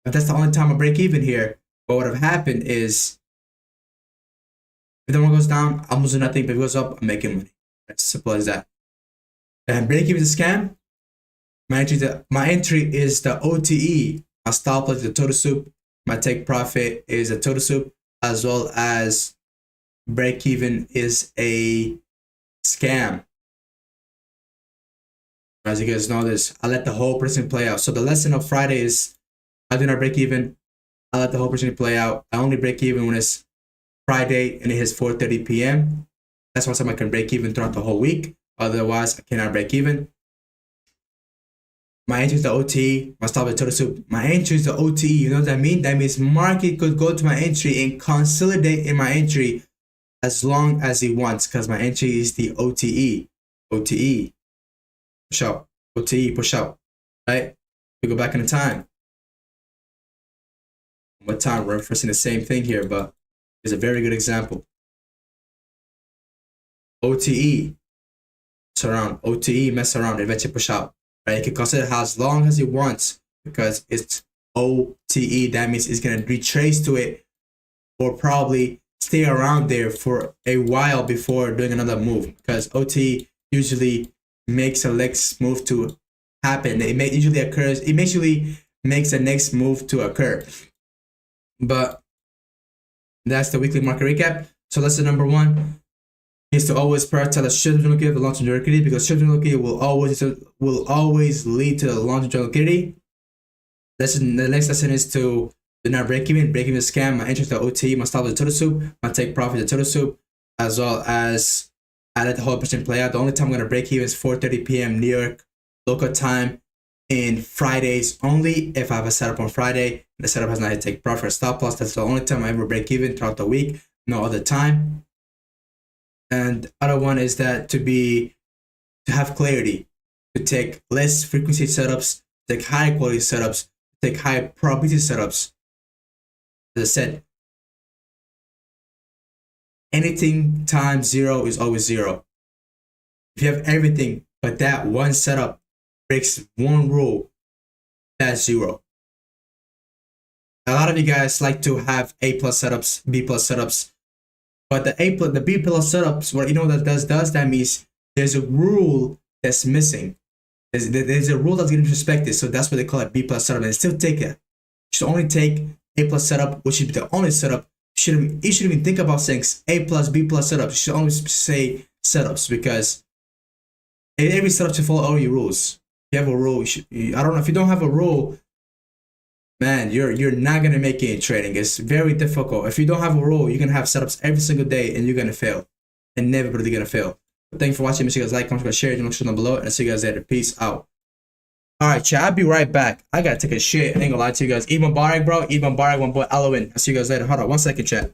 If that's the only time I break even here, what would have happened is if the one goes down, I'm losing nothing. But if it goes up, I'm making money. As simple as that. And break even is a scam. My entry is the OTE. My stop loss is the total soup. My take profit is a total soup, as well as break even is a scam. As you guys know this, I let the whole person play out. So the lesson of Friday is I do not break even. I let the whole person play out. I only break even when it's Friday and it hits 4:30 p.m. That's why I can break even throughout the whole week. Otherwise, I cannot break even. My entry is the OTE. My stop is total soup. My entry is the OTE. You know what that means? That means market could go to my entry and consolidate in my entry as long as it wants, because my entry is the OTE. OTE. Push out. OTE, push out. Right? We go back in the time. What time? We're referencing the same thing here, but it's a very good example. OTE. Mess around. OTE, mess around. Eventually push out. Right? You can consider how as long as it wants, because it's OTE. That means it's going to retrace to it or probably stay around there for a while before doing another move, because OTE usually makes a next move to happen. It usually makes the next move to occur. But that's the weekly market recap. So lesson number 1 is to always prioritize the short-term liquidity of the long-term liquidity, because short-term liquidity will always lead to the long-term liquidity. The next lesson is to do not break even the scam. My interest, the OT, my stop, the total soup, my take profit, the total soup, as well as I let the whole person play out. The only time I'm gonna break even is 4:30 p.m. New York local time in Fridays only. If I have a setup on Friday, the setup has not hit take profit or stop loss. That's the only time I ever break even throughout the week. No other time. And other one is that to have clarity, to take less frequency setups, take high quality setups, take high probability setups. As I said, anything times 0 is always 0. If you have everything, but that one setup breaks one rule, that's 0. A lot of you guys like to have A+ setups, B+ setups, but the B+ setups, what you know that does, that means there's a rule that's missing. There's a rule that's getting disrespected, so that's what they call it, B+ setup. And still take it. You should only take A+ setup, which should be the only setup. You shouldn't even think about saying A+, B+ setups. You should only say setups, because every setup should follow all your rules. If you have a rule, I don't know, if you don't have a rule, man, you're not gonna make it in trading. It's very difficult. If you don't have a rule, you're gonna have setups every single day and you're gonna fail. And never really gonna fail. But thank you for watching. Make sure you guys like, comment, share, and down below. And I'll see you guys later. Peace out. All right, chat. I'll be right back. I gotta take a shit. I ain't gonna lie to you guys. Eid Mubarak, bro. Eid Mubarak, my boy Alwin. I'll see you guys later. Hold on 1 second, chat.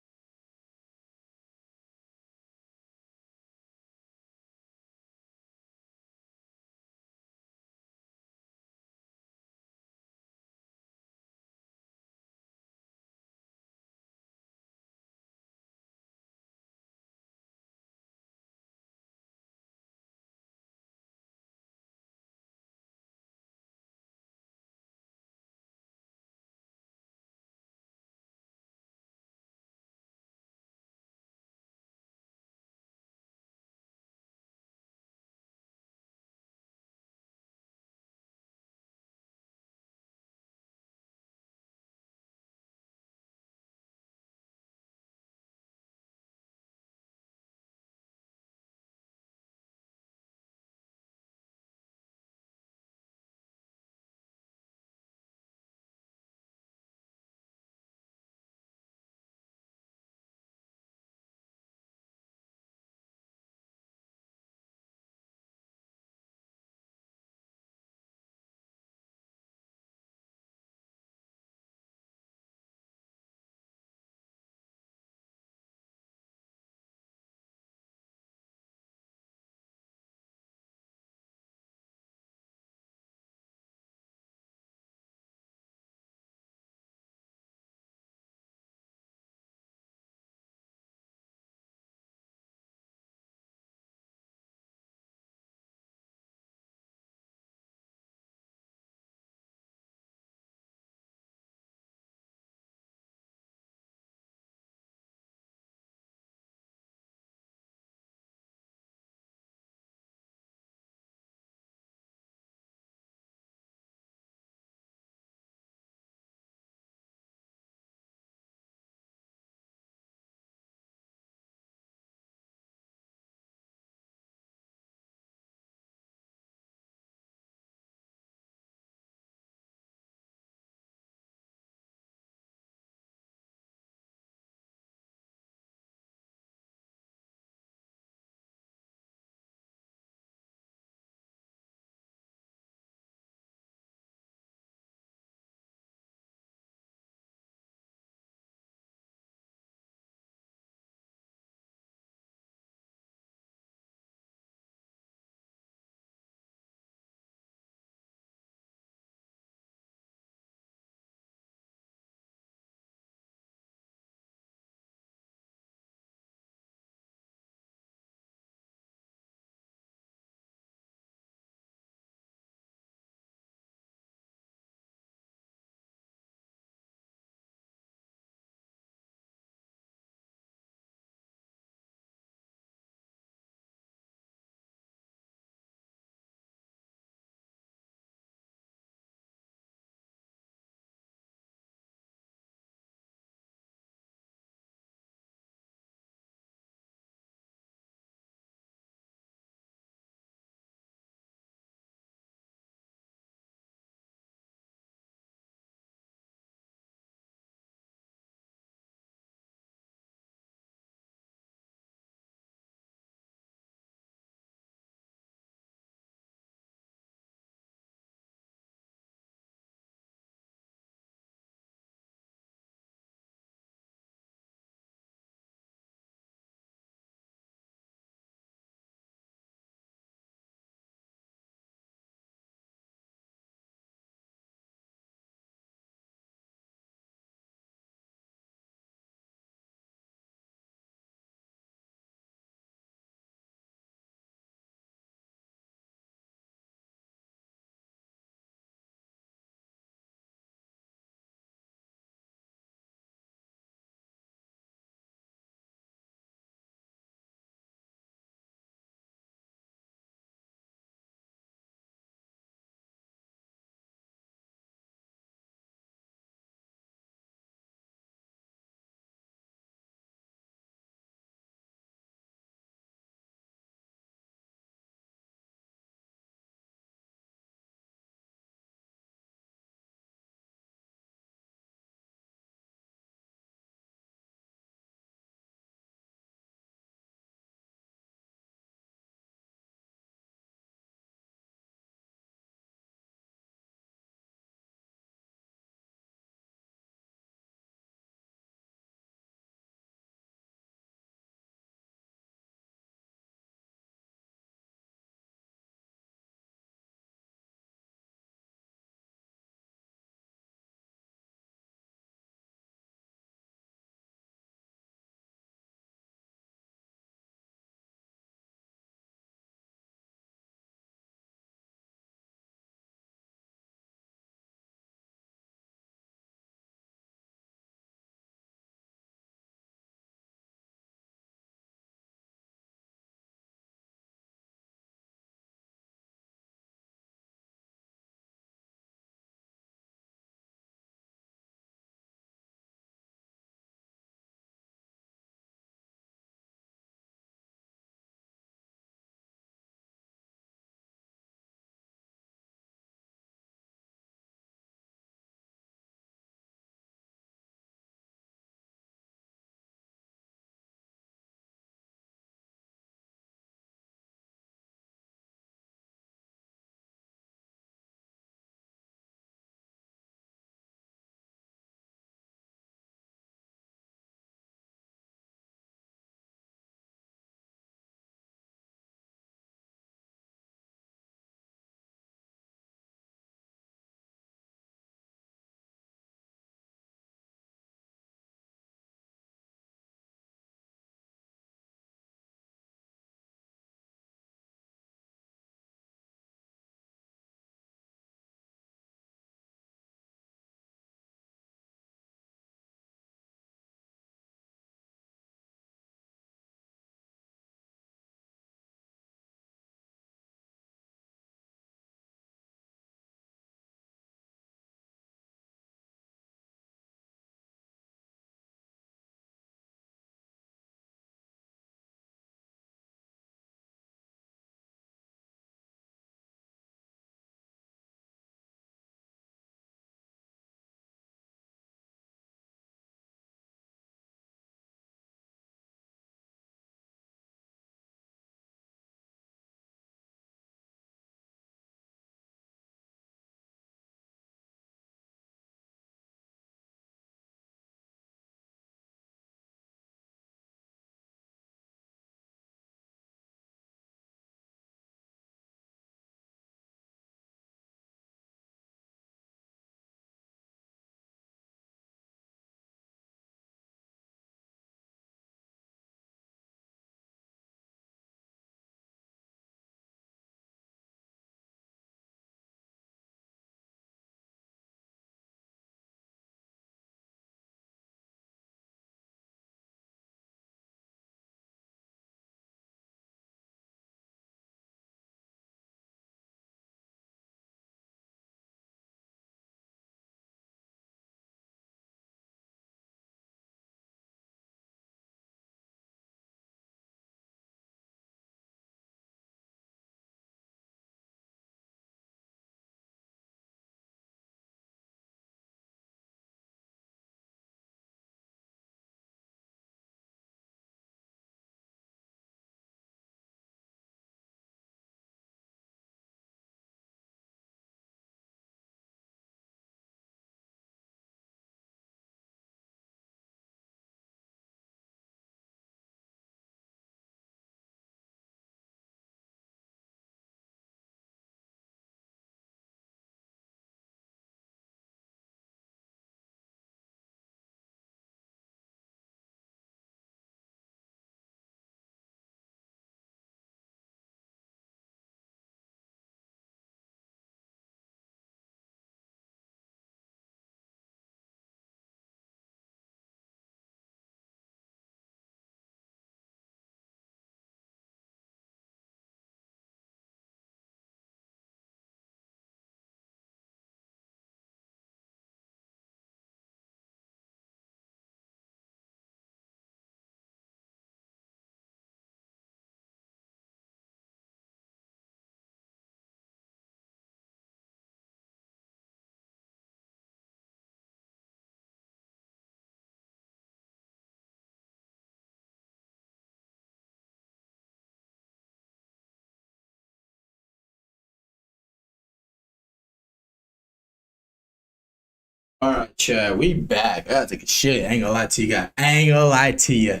All right, Chad, we back. I gotta take a shit. I ain't gonna lie to you guys. I ain't gonna lie to you.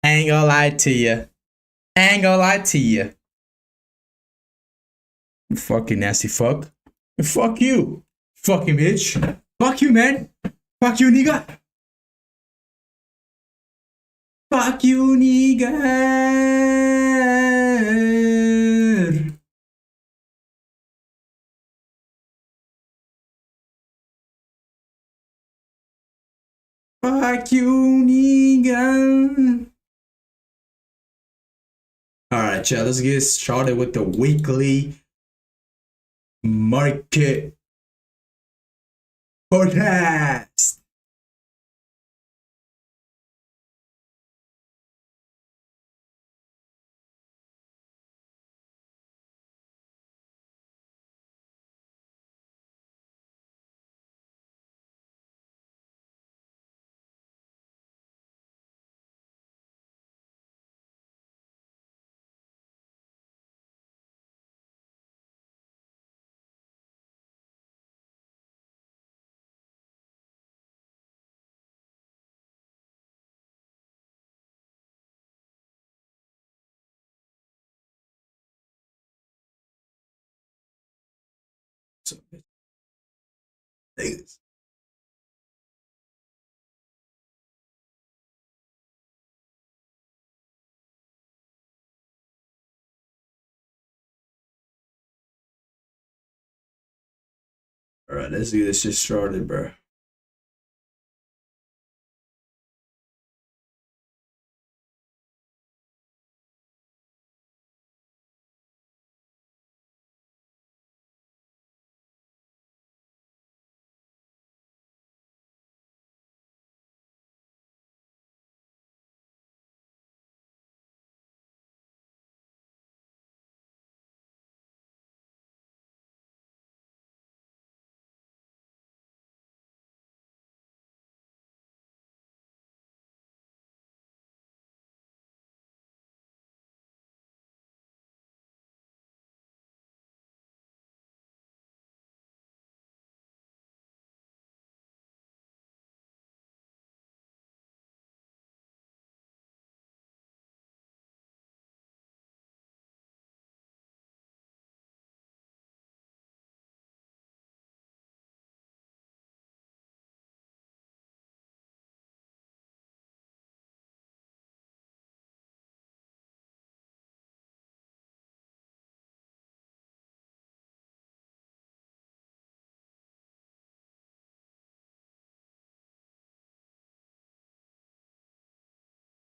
I ain't gonna lie to you. I ain't gonna lie to you. You fucking nasty fuck. Fuck you. Fucking bitch. Fuck you, man. Fuck you, nigga. Fuck you, nigga. Fuck you, nigga. Alright, Chad, let's get started with the weekly market forecast. So, niggas. Alright, let's get this shit started, bro.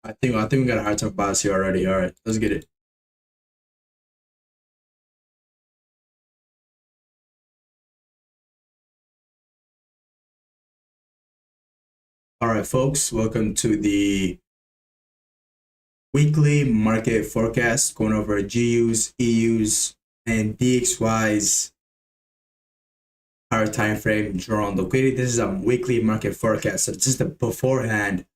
I think we got a hard time boss here already. Alright, let's get it. Alright, folks, welcome to the weekly market forecast, going over GUs, EUs, and DXYs higher time frame drawn liquidity. This is a weekly market forecast. So this is the beforehand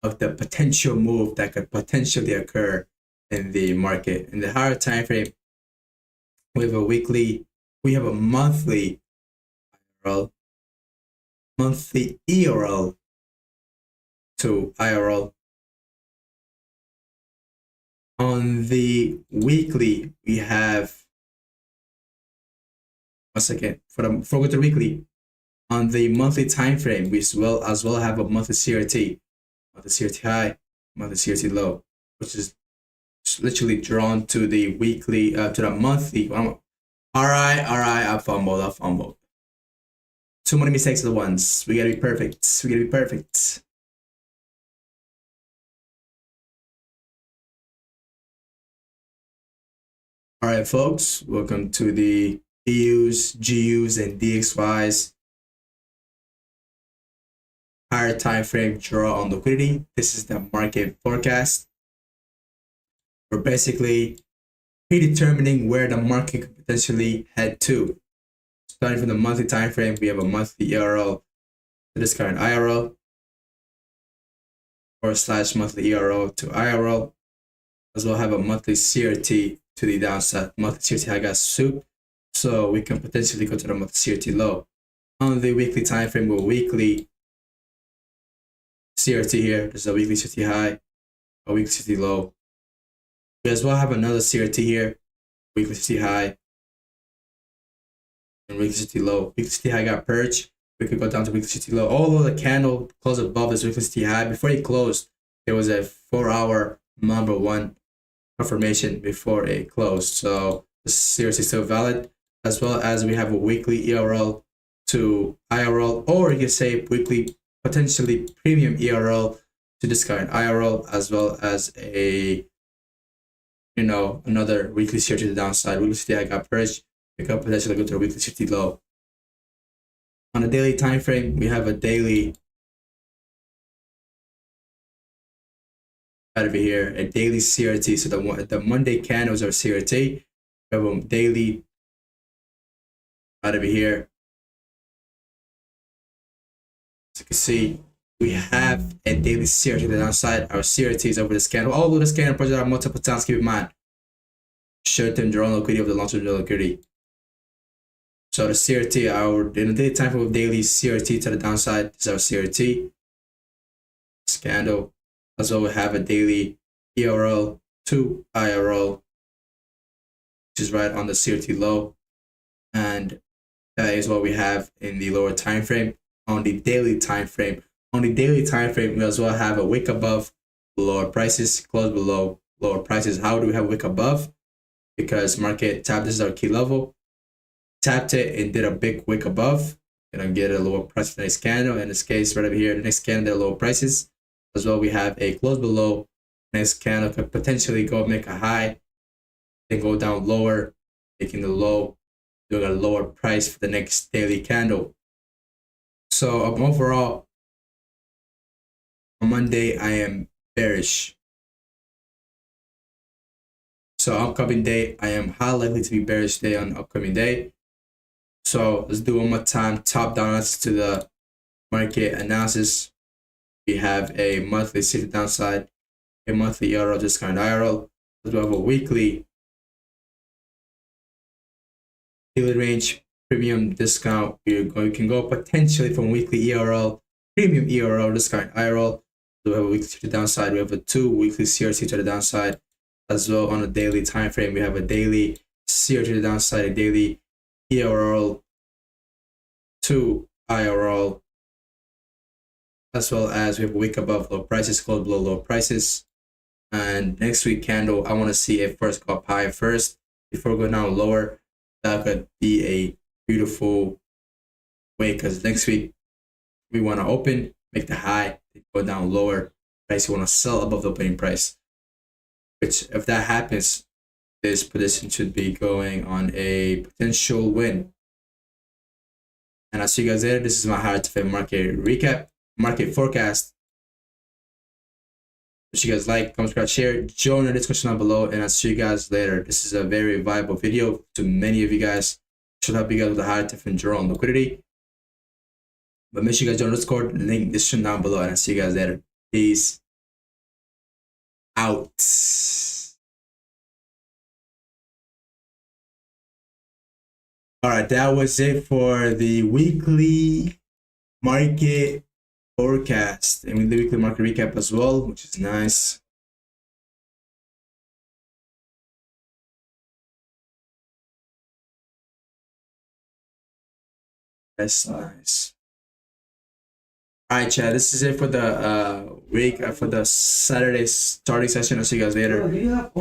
of the potential move that could potentially occur in the market. In the higher time frame, we have a monthly IRL, monthly ERL to IRL. On the weekly, we have one second for the weekly. On the monthly time frame, we as well have a monthly CRT, monthly CRT high, monthly CRT low, which is literally drawn to the weekly to the monthly. All right, I fumbled. Too many mistakes at once. We gotta be perfect. All right, folks, welcome to the EUs, GUs, and DXYs higher time frame draw on liquidity. This is the market forecast. We're basically predetermining where the market could potentially head to. Starting from the monthly time frame, we have a monthly ERL to this current IRL, / monthly ERL to IRL, as well have a monthly CRT to the downside, monthly CRT high gas soup. So we can potentially go to the monthly CRT low. On the weekly time frame or weekly CRT here, there's a weekly CRT high, a weekly CRT low. We as well have another CRT here, weekly CRT high, and weekly CRT low. Weekly CRT high got purged. We could go down to weekly CRT low. Although the candle closed above this weekly CRT high, before it closed, there was a 4-hour number one confirmation before it closed. So the CRT is still valid, as well as we have a weekly ERL to IRL, or you can say weekly potentially premium ERL to discount IRL, as well as a another weekly CRT to the downside. Weekly CRT I got purged. We could potentially go to a weekly CRT low. On a daily time frame, we have a daily right over here, a daily CRT. So the Monday candles are CRT. We have a daily right over here. As you can see, we have a daily CRT to the downside. Our CRT is over this candle. Although this candle project out multiple times, keep in mind, short-term drawn liquidity over the long-term drawn liquidity. So the CRT, in the daily time frame of daily CRT to the downside is our CRT. This candle. As well, we have a daily ERL to IRL, which is right on the CRT low. And that is what we have in the lower time frame. On the daily time frame, we as well have a wick above lower prices, close below lower prices. How do we have a wick above? Because market tapped, this is our key level, tapped it and did a big wick above, and get a lower price for the next candle. In this case, right over here, the next candle, there are lower prices. As well, we have a close below. Next candle could potentially go make a high, then go down lower, making the low, doing a lower price for the next daily candle. So overall, on Monday, I am bearish. So upcoming day, I am highly likely to be bearish day on upcoming day. So let's do one more time, top down analysis to the market analysis. We have a monthly CRT downside, a monthly ERL discount IRL. We have a weekly daily range premium discount. We can go potentially from weekly ERL, premium ERL discount IRL. We have a weekly CRT downside. We have a 2 weekly CRT to the downside. As well, on a daily time frame, we have a daily CRT to the downside, a daily ERL to IRL. As well as we have a wick above low prices, close below low prices. And next week candle, I want to see it first go up high first before going down lower. That could be a beautiful way, because next week we want to open, make the high, go down lower price. You want to sell above the opening price, which if that happens, this position should be going on a potential win. And I'll see you guys later. This is my higher to fail market recap. Market forecast. If you guys like, comment, subscribe, share, join the discussion down below, and I'll see you guys later. This is a very viable video to many of you guys. Should help you guys with a higher different draw on liquidity. But make sure you guys join the Discord, link description down below, and I'll see you guys later. Peace out. All right, that was it for the weekly market forecast and with the weekly market recap as well, which is nice. That's nice. All right, chat. This is it for the week for the Saturday starting session. I'll see you guys later.